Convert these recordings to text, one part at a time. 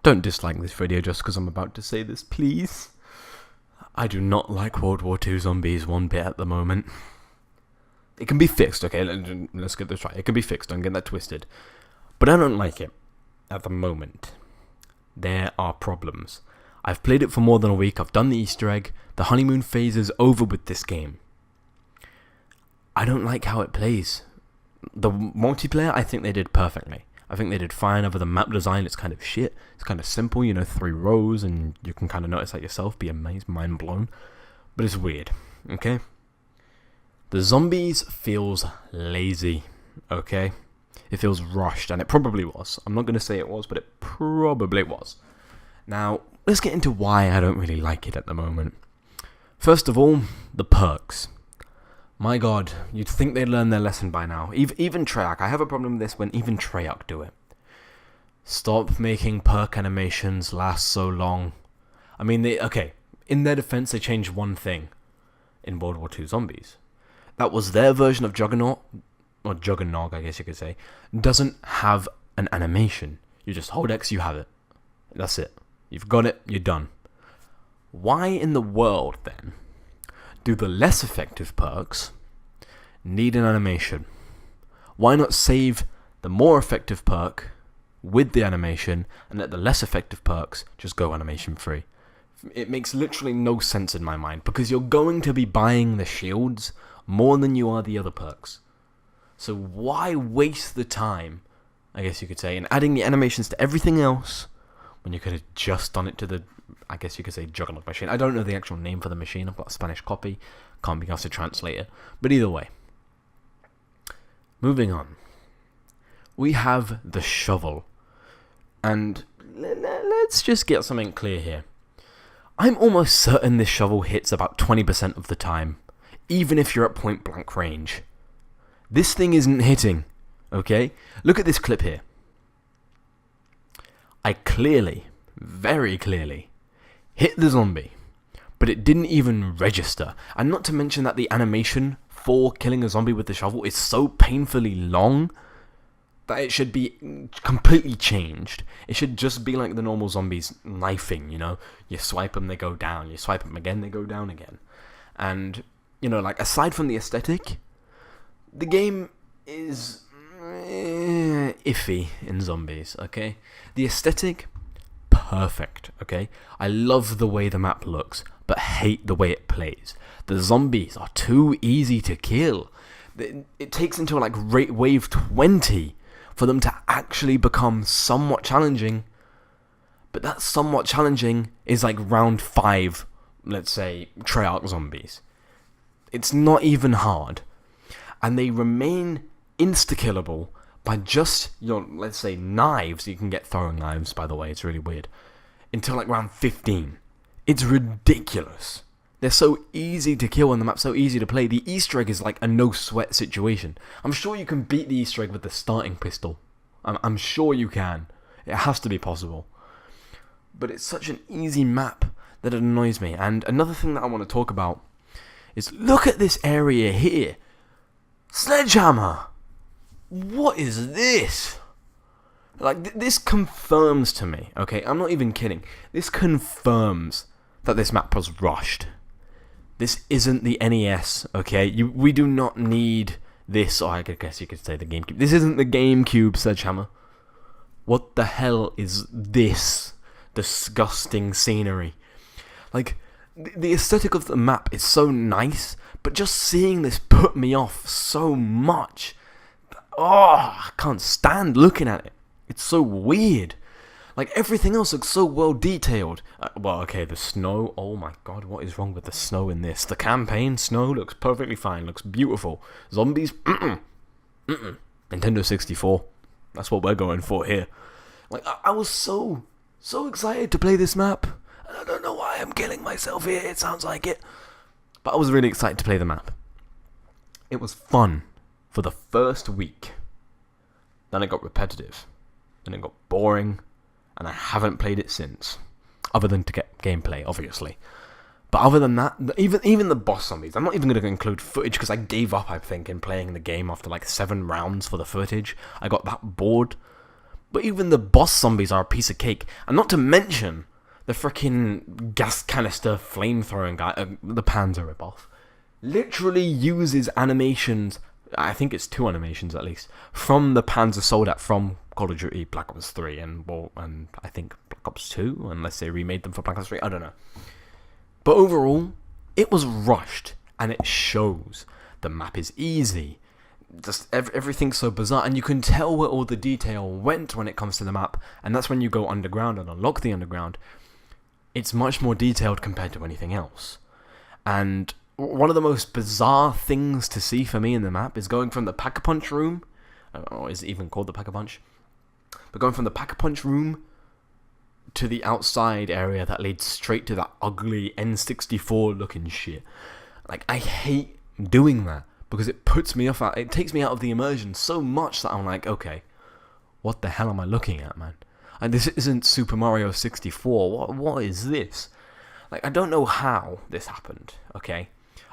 Don't dislike this video just because I'm about to say this, please. I do not like World War II zombies one bit at the moment. It can be fixed, okay? Let's get this right. It can be fixed, don't get that twisted. But I don't like it at the moment. There are problems. I've played it for more than a week. I've done the Easter egg. The honeymoon phase is over with this game. I don't like how it plays. The multiplayer, I think they did perfectly. I think they did fine. Over the map design, it's kind of shit. It's kind of simple, 3 rows, and you can kind of notice that yourself, be amazed, mind blown. But it's weird, okay? The zombies feels lazy, okay? It feels rushed, and it probably was. I'm not going to say it was, but it probably was. Now, let's get into why I don't really like it at the moment. First of all, the perks. My god, you'd think they'd learn their lesson by now. Even Treyarch, I have a problem with this when even Treyarch do it. Stop making perk animations last so long. I mean, in their defense, they changed one thing in World War II Zombies. That was their version of Juggernaut, or Juggernog, I guess you could say, doesn't have an animation. You just hold X, you have it. That's it. You've got it, you're done. Why in the world, then, do the less effective perks need an animation? Why not save the more effective perk with the animation and let the less effective perks just go animation free? It makes literally no sense in my mind, because you're going to be buying the shields more than you are the other perks. So why waste the time, I guess you could say, in adding the animations to everything else when you could have just done it to the, I guess you could say, Juggernaut machine. I don't know the actual name for the machine. I've got a Spanish copy. Can't be asked to translate it. But either way. Moving on. We have the shovel. And let's just get something clear here. I'm almost certain this shovel hits about 20% of the time, even if you're at point blank range. This thing isn't hitting, okay? Look at this clip here. I clearly, very clearly, hit the zombie, but it didn't even register. And not to mention that the animation for killing a zombie with the shovel is so painfully long that it should be completely changed. It should just be like the normal zombies knifing, You swipe them, they go down. You swipe them again, they go down again. And, aside from the aesthetic, the game is iffy in zombies, okay? The aesthetic, perfect, okay? I love the way the map looks, but hate the way it plays. The zombies are too easy to kill. It takes until wave 20 for them to actually become somewhat challenging. But that somewhat challenging is like round 5, let's say, Treyarch zombies. It's not even hard. And they remain insta-killable by just your, let's say, knives. You can get throwing knives, by the way, it's really weird, until round 15. It's ridiculous. They're so easy to kill and the map's so easy to play. The Easter egg is like a no-sweat situation. I'm sure you can beat the Easter egg with the starting pistol. I'm sure you can. It has to be possible. But it's such an easy map that it annoys me. And another thing that I want to talk about is, look at this area here. Sledgehammer! What is this? This confirms to me, okay? I'm not even kidding. This confirms that this map was rushed. This isn't the NES, okay? We do not need this, or I guess you could say the GameCube. This isn't the GameCube Sledgehammer. What the hell is this disgusting scenery? The aesthetic of the map is so nice, but just seeing this put me off so much. Oh, I can't stand looking at it. It's so weird. Everything else looks so well detailed. The snow. Oh my god, what is wrong with the snow in this? The campaign snow looks perfectly fine. Looks beautiful. Zombies. Nintendo 64. That's what we're going for here. I was so excited to play this map. I don't know why I'm killing myself here. It sounds like it. But I was really excited to play the map. It was fun for the first week. Then it got repetitive. Then it got boring. And I haven't played it since. Other than to get gameplay, obviously. But other than that, even the boss zombies, I'm not even going to include footage because I gave up, I think, in playing the game after 7 rounds for the footage. I got that bored. But even the boss zombies are a piece of cake. And not to mention the freaking gas canister flamethrowing guy, the Panzer ripoff, literally uses animations, I think it's 2 animations at least, from the Panzer Soldat from Call of Duty Black Ops 3 and I think Black Ops 2, unless they remade them for Black Ops 3, I don't know. But overall, it was rushed, and it shows. The map is easy. Just everything's so bizarre, and you can tell where all the detail went when it comes to the map, and that's when you go underground and unlock the underground. It's much more detailed compared to anything else. And one of the most bizarre things to see for me in the map is going from the Pack-a-Punch room, or is it even called the Pack-a-Punch? But going from the Pack-a-Punch room to the outside area that leads straight to that ugly N64 looking shit. Like, I hate doing that because it puts me off. It takes me out of the immersion so much that I'm like, okay, what the hell am I looking at, man? And this isn't Super Mario 64. What is this? Like, I don't know how this happened, okay?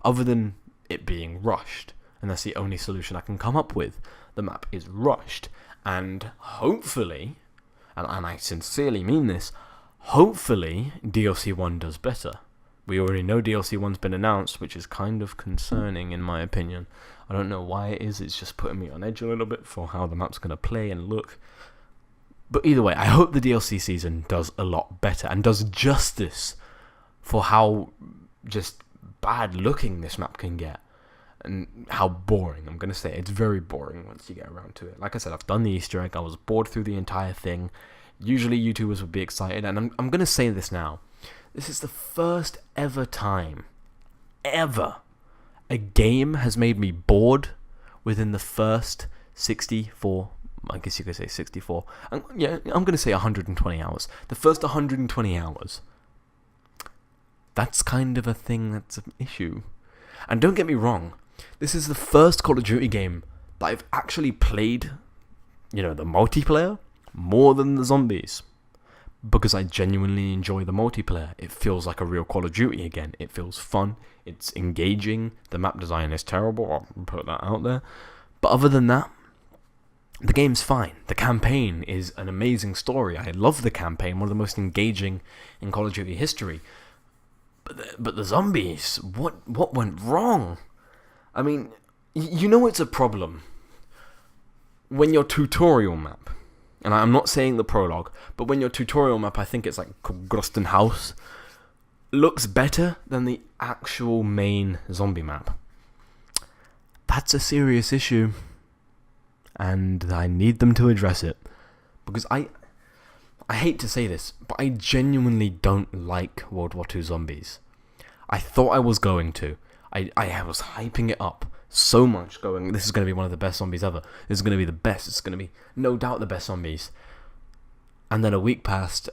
Other than it being rushed. And that's the only solution I can come up with. The map is rushed. And hopefully, and I sincerely mean this, hopefully DLC 1 does better. We already know DLC 1's been announced, which is kind of concerning in my opinion. I don't know why it is, it's just putting me on edge a little bit for how the map's going to play and look. But either way, I hope the DLC season does a lot better and does justice for how just bad looking this map can get. And how boring, I'm going to say. It's very boring once you get around to it. Like I said, I've done the Easter egg, I was bored through the entire thing. Usually YouTubers would be excited, and I'm going to say this now. This is the first ever time, ever, a game has made me bored within the first 64, I guess you could say 64, yeah, I'm going to say 120 hours. The first 120 hours. That's kind of a thing that's an issue. And don't get me wrong, this is the first Call of Duty game that I've actually played, the multiplayer, more than the zombies. Because I genuinely enjoy the multiplayer. It feels like a real Call of Duty again. It feels fun. It's engaging. The map design is terrible. I'll put that out there. But other than that, the game's fine. The campaign is an amazing story. I love the campaign. One of the most engaging in Call of Duty history. But the zombies, what went wrong? I mean, it's a problem when your tutorial map, and I'm not saying the prologue, but when your tutorial map, I think it's like Groston House, looks better than the actual main zombie map. That's a serious issue, and I need them to address it, because I hate to say this, but I genuinely don't like World War II zombies. I thought I was going to. I was hyping it up so much, going, this is going to be one of the best zombies ever. This is going to be the best. It's going to be, no doubt, the best zombies. And then a week passed,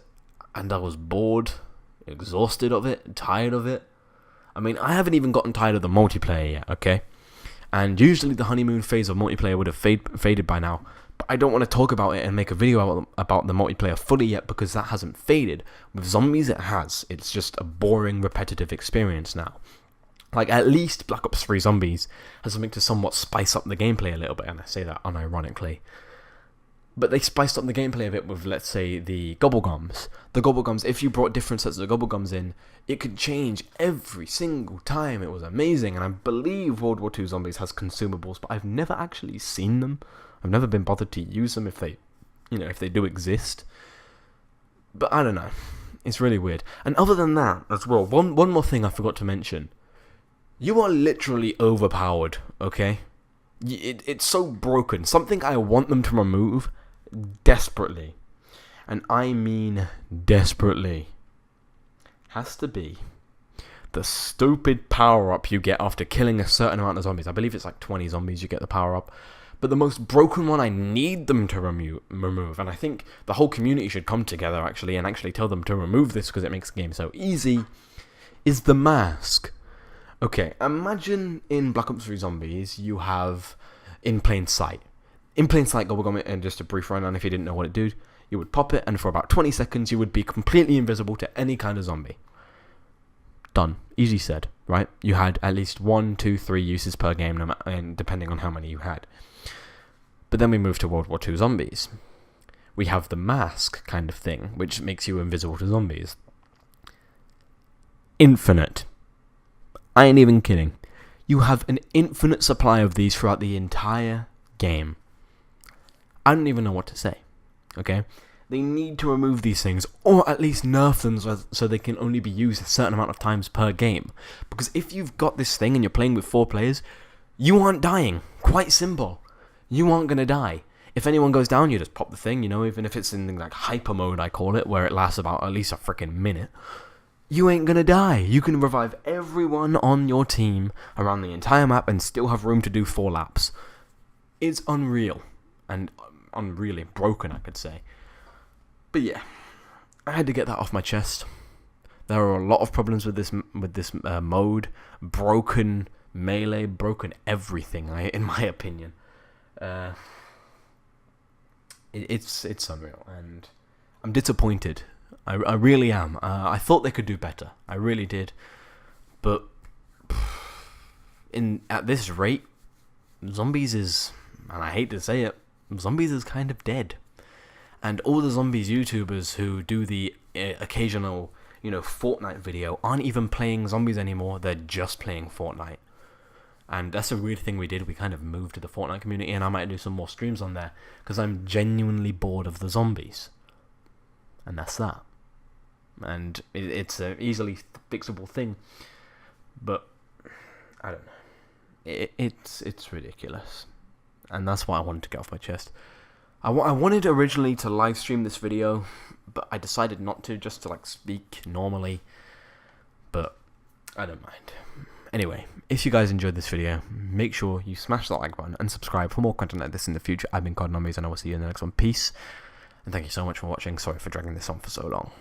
and I was bored, exhausted of it, tired of it. I mean, I haven't even gotten tired of the multiplayer yet, okay? And usually the honeymoon phase of multiplayer would have faded by now. But I don't want to talk about it and make a video about the multiplayer fully yet, because that hasn't faded. With zombies, it has. It's just a boring, repetitive experience now. Like, at least Black Ops 3 Zombies has something to somewhat spice up the gameplay a little bit, and I say that unironically. But they spiced up the gameplay a bit with, let's say, the Gobblegums. The Gobblegums, if you brought different sets of Gobblegums in, it could change every single time. It was amazing, and I believe World War II Zombies has consumables, but I've never actually seen them. I've never been bothered to use them if they do exist. But I don't know. It's really weird. And other than that, as well, one more thing I forgot to mention. You are literally overpowered, okay? It's so broken. Something I want them to remove desperately, and I mean desperately, has to be the stupid power-up you get after killing a certain amount of zombies. I believe it's like 20 zombies you get the power-up. But the most broken one I need them to remove, and I think the whole community should come together actually and actually tell them to remove this because it makes the game so easy, is the mask. Okay, imagine in Black Ops 3 Zombies you have In Plain Sight. In Plain Sight Gobblegum, and just a brief rundown if you didn't know what it did, you would pop it and for about 20 seconds you would be completely invisible to any kind of zombie. Done. Easy said, right? You had at least 1, 2, 3 uses per game, and depending on how many you had. But then we moved to World War II Zombies, we have the mask kind of thing, which makes you invisible to zombies. Infinite. I ain't even kidding. You have an infinite supply of these throughout the entire game. I don't even know what to say. Okay? They need to remove these things, or at least nerf them so they can only be used a certain amount of times per game. Because if you've got this thing and you're playing with 4 players, you aren't dying. Quite simple. You aren't going to die. If anyone goes down, you just pop the thing, even if it's in like hyper mode, I call it, where it lasts about at least a freaking minute. You ain't going to die. You can revive everyone on your team around the entire map and still have room to do 4 laps. It's unreal. And unreally broken, I could say. But yeah, I had to get that off my chest. There are a lot of problems with this mode. Broken melee, broken everything, in my opinion. It's unreal, and I'm disappointed. I really am. I thought they could do better. I really did. But at this rate, zombies is, and I hate to say it, zombies is kind of dead. And all the zombies YouTubers who do the occasional, Fortnite video aren't even playing zombies anymore. They're just playing Fortnite. And that's a weird thing we did. We kind of moved to the Fortnite community, and I might do some more streams on there because I'm genuinely bored of the zombies. And that's that. And it's an easily fixable thing. But I don't know. It's ridiculous. And that's what I wanted to get off my chest. I wanted originally to live stream this video, but I decided not to, just to speak normally. But I don't mind. Anyway, if you guys enjoyed this video, make sure you smash that like button and subscribe for more content like this in the future. I've been COD Zombies, and I will see you in the next one. Peace, and thank you so much for watching. Sorry for dragging this on for so long.